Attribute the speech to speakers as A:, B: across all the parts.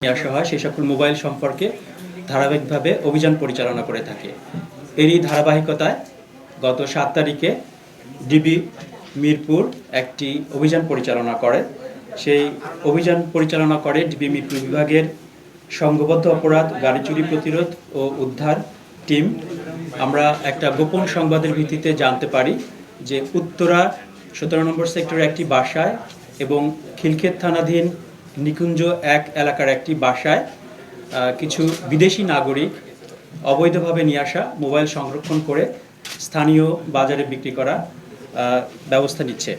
A: নিয়ে আসা হয় সেই সকল মোবাইল সম্পর্কে ধারাবাহিকভাবে অভিযান পরিচালনা করে থাকে। এরই ধারাবাহিকতায় গত 7 তারিখে ডিবি মিরপুর একটি অভিযান পরিচালনা করে। সেই অভিযান পরিচালনা করে ডিবি মিরপুর বিভাগের সংঘবদ্ধ অপরাধ, গাড়ি চুরি প্রতিরোধ ও উদ্ধার টিম। আমরা একটা গোপন সংবাদের ভিত্তিতে জানতে পারি যে উত্তরা 17 নম্বর সেক্টরের একটি বাসায় এবং খিলক্ষেত থানাধীন নিকুঞ্জ 1 এলাকার একটি বাসায় কিছু বিদেশি নাগরিক অবৈধভাবে নিয়ে আসা মোবাইল সংরক্ষণ করে স্থানীয় বাজারে বিক্রি করা ব্যবস্থা নিচ্ছে।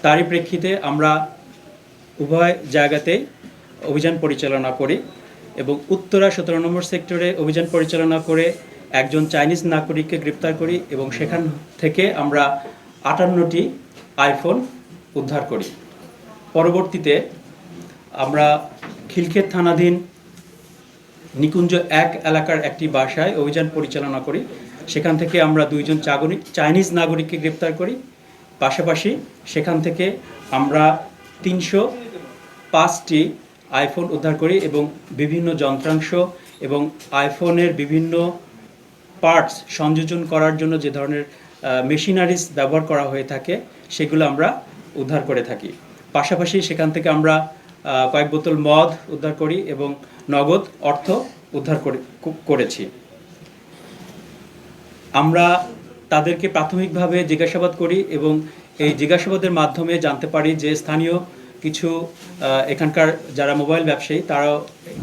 A: তারই প্রেক্ষিতে আমরা উভয় জায়গাতেই অভিযান পরিচালনা করি এবং উত্তরা 17 নম্বর সেক্টরে অভিযান পরিচালনা করে একজন চাইনিজ নাগরিককে গ্রেপ্তার করি এবং সেখান থেকে আমরা 58টি আইফোন উদ্ধার করি। পরবর্তীতে আমরা খিলক্ষেত থানাধীন নিকুঞ্জ 1 এলাকার একটি বাসায় অভিযান পরিচালনা করি। সেখান থেকে আমরা 2জন চাইনিজ নাগরিককে গ্রেপ্তার করি। পাশাপাশি সেখান থেকে আমরা 305টি আইফোন উদ্ধার করি এবং বিভিন্ন যন্ত্রাংশ এবং আইফোনের বিভিন্ন পার্টস সংযোজন করার জন্য যে ধরনের মেশিনারিজ ব্যবহার করা হয়ে থাকে সেগুলো আমরা উদ্ধার করে থাকি। পাশাপাশি সেখান থেকে আমরা কয়েক বোতল মদ উদ্ধার করি এবং নগদ অর্থ উদ্ধার করেছি। আমরা তাদেরকে প্রাথমিকভাবে জিজ্ঞাসাবাদ করি এবং এই জিজ্ঞাসাবাদের মাধ্যমে জানতে পারি যে স্থানীয় কিছু এখানকার যারা মোবাইল ব্যবসায়ী তারাও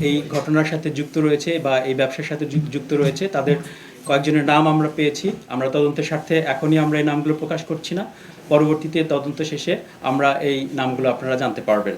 A: এই ঘটনার সাথে যুক্ত রয়েছে বা এই ব্যবসার সাথে যুক্ত রয়েছে। তাদের কয়েকজনের নাম আমরা পেয়েছি। আমরা তদন্তের স্বার্থে এখনই আমরা এই নামগুলো প্রকাশ করছি না, পরবর্তীতে তদন্ত শেষে আমরা এই নামগুলো আপনারা জানতে পারবেন।